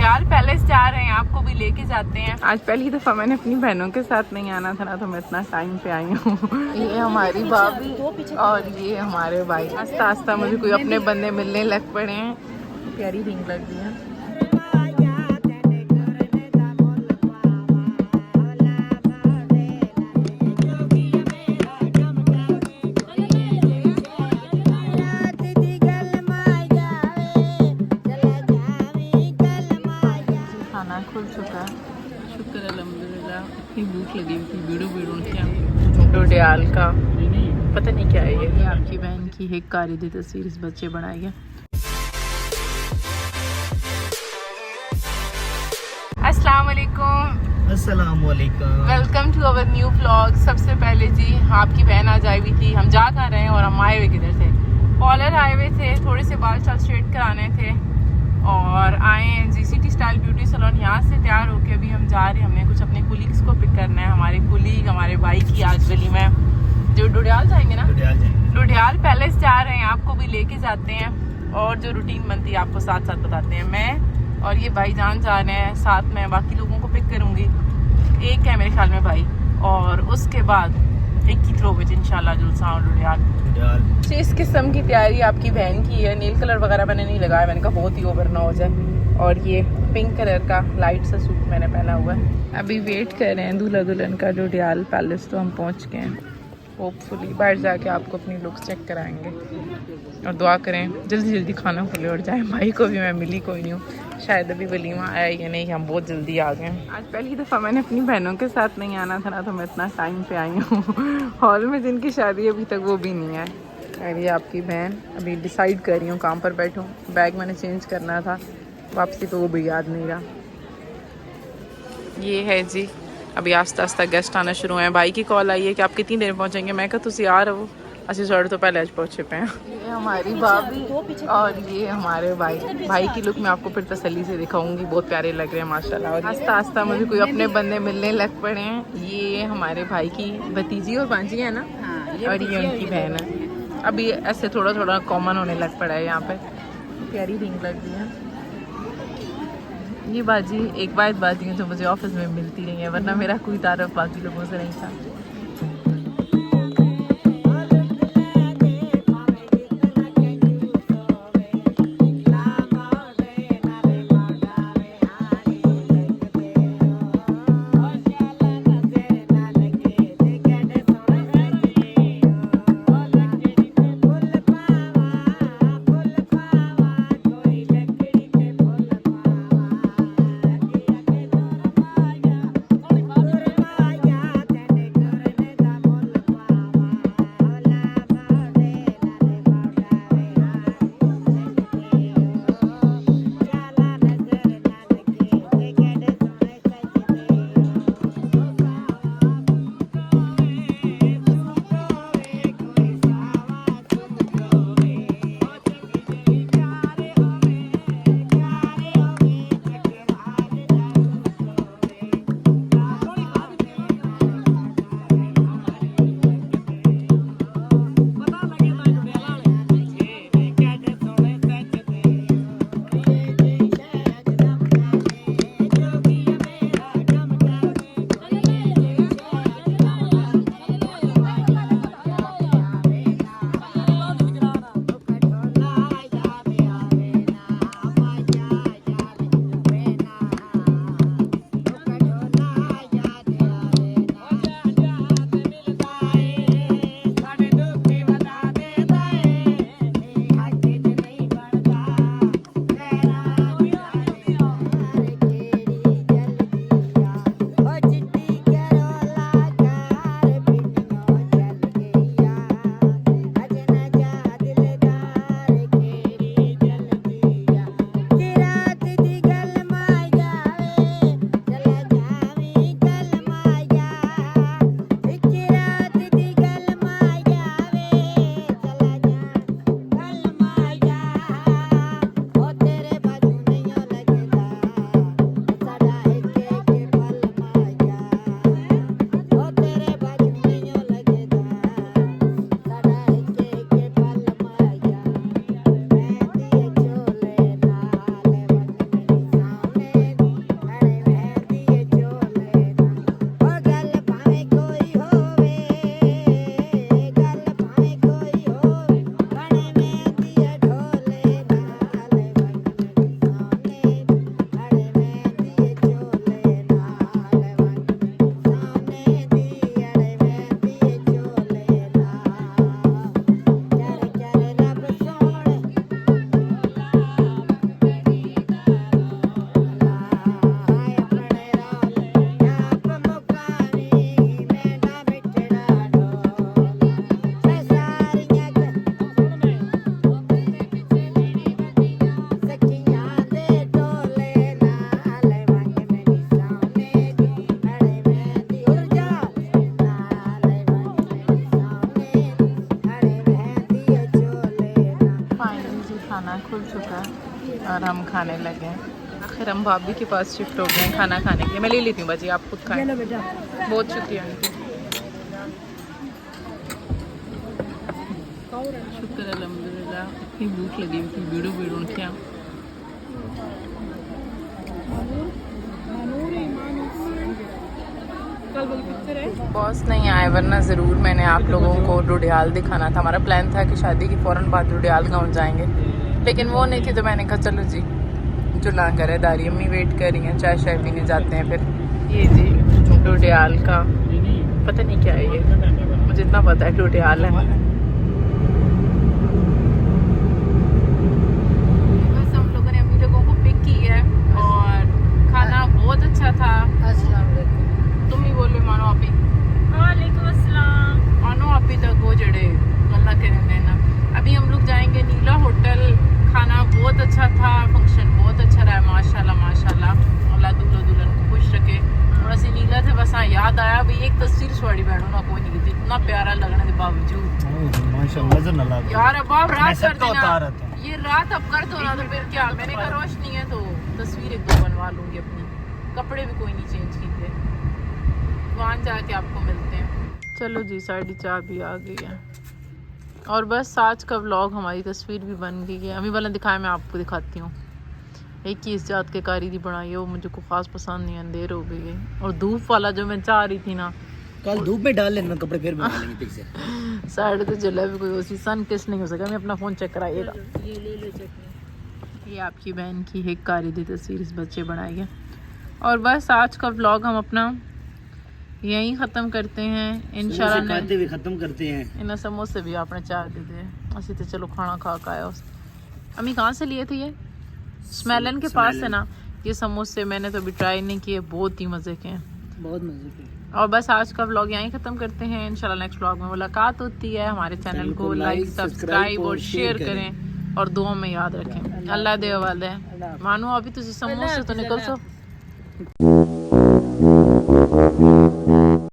डोडियाल palace जा रहे हैं, आपको भी लेके जाते हैं। आज पहली दफा मैंने अपनी बहनों के साथ नहीं आना था ना, तो मैं इतना टाइम पे आई हूँ। ये हमारी भाभी और ये हमारे भाई। आस्ता आस्ता मुझे कोई अपने बंदे मिलने लग पड़े हैं। प्यारी रिंग लग रही है। खाना खुल चुका है, शुक्र अल्हम्दुलिल्लाह। इतनी भूख लगी थी, बीड़ू बीड़ू क्या डोडियाल का पता नहीं क्या है। ये आपकी बहन की एक कारी दी तस्वीर इस बच्चे बनाई है। अस्सलाम वालेकुम। अस्सलाम वालेकुम। Welcome to our new vlog. सबसे पहले जी आपकी बहन आज आई हुई थी, हम जा कर रहे हैं और हम आए हुए किधर थे, कॉलर आए हुए थे, थोड़े से बाल चाल स्ट्रेट कराने थे और आए हैं GCT स्टाइल ब्यूटी सैलून। यहाँ से तैयार होके अभी हम जा रहे हैं, हमने कुछ अपने कुलीग्स को पिक करना है। हमारे कुलीग हमारे भाई की आज गली में जो डोडियाल जाएंगे ना, डोडियाल पैलेस जा रहे हैं, आपको भी लेके जाते हैं और जो रूटीन बनती है आपको साथ साथ बताते हैं। मैं और ये भाईजान जा रहे हैं साथ में, बाकी लोगों को पिक करूँगी। एक है मेरे ख्याल में भाई, और उसके बाद 21 बजे इंशाल्लाह जुलसा और डोडियाल। इस किस्म की तैयारी आपकी बहन की है। नील कलर वगैरह मैंने नहीं लगाया, मैंने कहा बहुत ही ओवर ना हो जाए। और ये पिंक कलर का लाइट सा सूट मैंने पहना हुआ है। अभी वेट कर रहे हैं दूल्हा दुल्हन का डोडियाल पैलेस, तो हम पहुंच गए हैं। होपफुली बाहर जाके आपको अपनी लुक्स चेक कराएंगे और दुआ करें जल्दी जल्दी खाना खुले और जाए। भाई को भी मैं मिली कोई नहीं हूँ, शायद अभी वलीमा आया या नहीं, हम बहुत जल्दी आ गए। आज पहली दफ़ा मैंने अपनी बहनों के साथ नहीं आना था ना, तो मैं इतना टाइम पे आई हूँ। हॉल में जिनकी शादी अभी तक वो भी नहीं है। और ये आपकी बहन, अभी डिसाइड कर रही हूँ कहाँ पर बैठूँ। बैग मैंने चेंज करना था वापसी, तो वो भी याद नहीं रहा। ये है जी, अभी आस्ता आस्ता गेस्ट आना शुरू हैं। भाई की कॉल आई है कि आप कितनी देर में पहुँचेंगे। मैं कहा तुसी आ रहो, असि साढ़े तो पहले आज पहुँचे पे हैं। ये हमारी भाभी और ये हमारे भाई। भाई की लुक मैं आपको फिर तसल्ली से दिखाऊंगी, बहुत प्यारे लग रहे हैं माशाल्लाह। और आस्ता आस्ता मुझे कोई अपने बंदे मिलने लग पड़े हैं। ये हमारे भाई की भतीजी और भांजी है ना, और ये उनकी बहन है। अभी ऐसे थोड़ा थोड़ा कॉमन होने लग पड़ा है यहाँ पे। प्यारी रिंग लग रही है। ये बाजी एक वाहिद बाजी है जो मुझे ऑफिस में मिलती रही है, वरना मेरा कोई तारुफ बाकी लोगों से नहीं था। खाने लगे हैं। आखिर हम भाभी के पास शिफ्ट हो गए हैं खाना खाने के लिए। मैं ले लेती हूँ बाजी, आप खुद खाएं। बहुत शुक्रिया आंटी, शुक्र अल्हम्दुलिल्लाह। इतनी भूख लगी हुई थी, बीड़ू बीड़ू क्या। बॉस नहीं आए वरना ज़रूर मैंने आप लोगों को डुडियाल दिखाना था। हमारा प्लान था कि शादी के फ़ौरन बाद डुडियाल गाँव जाएंगे, लेकिन वो नहीं थी तो मैंने कहा चलो जी जो ना करे दारी अम्मी वेट कर रही हैं, चाय शाय पीने जाते हैं। फिर ये जी डुडियाल का पता नहीं क्या है ये, मुझे इतना पता है डुडियाल है। बस हम लोगों ने अम्मी लोगों को पिक की है और खाना बहुत अच्छा था। तुम ही बोले मानो आप ही। वालेकुम अस्सलाम। मानो आप ही तक वो जड़े गल्ला करें देना। अभी हम लोग जाएंगे नीला होटल। खाना बहुत अच्छा था, फंक्शन बहुत अच्छा रहा माशाल्लाह माशाल्लाह। अल्लाह दूल्हा दुल्हन को खुश रखे। थोड़ा सी नीला थे बस। हाँ याद आया भाई एक तस्वीर छोड़ी बैठो ना कोई नहीं थी, इतना प्यारा लगने के बावजूद माशाल्लाह यार। अब आप रात कर देना, ये रात अब कर दो ना तो फिर क्या। मैंने कहा रोशनी है तो तस्वीर एक दो बनवा लूंगी अपनी, कपड़े भी कोई नहीं चेंज किए, वहाँ जाके आपको मिलते हैं। चलो जी 4:30 भी आ गई है और बस आज का व्लॉग हमारी तस्वीर भी बन गई है। अभी वाला दिखाया मैं आपको दिखाती हूँ। एक ही इस जात के कारी दी बनाई है, वो मुझे को खास पसंद नहीं, अंधेर हो गई है। और धूप वाला जो मैं चाह रही थी ना, कल धूप में डाल लेना कपड़े फिर बना लेंगे ठीक से। साइड तो जला भी कोई उसी सन किस नहीं हो सका। मैं अपना फ़ोन चेक कराइएगा। ये ले लो चटनी। ये आपकी बहन की एक कारी दी तस्वीर इस बच्चे बनाई है। और बस आज का व्लॉग हम अपना यहीं ख़त्म करते हैं इंशाल्लाह। खाते हुए ख़त्म करते हैं। इन समोसे भी आपने चार दे दे। असि तो चलो खाना खा के आया। अम्मी कहाँ से लिए थे ये? स्मेलन के पास है ना। ये समोसे मैंने तो अभी ट्राई नहीं किए, बहुत ही मज़े के हैं, बहुत मज़े के। और बस आज का व्लॉग यहीं ख़त्म करते हैं। इंशाल्लाह नेक्स्ट व्लॉग में मुलाकात होती है। हमारे चैनल को लाइक सब्सक्राइब और शेयर करें और दुआ में याद रखें। अल्लाह दे वाले मानो अभी तुझे समोसे तो निकल सो।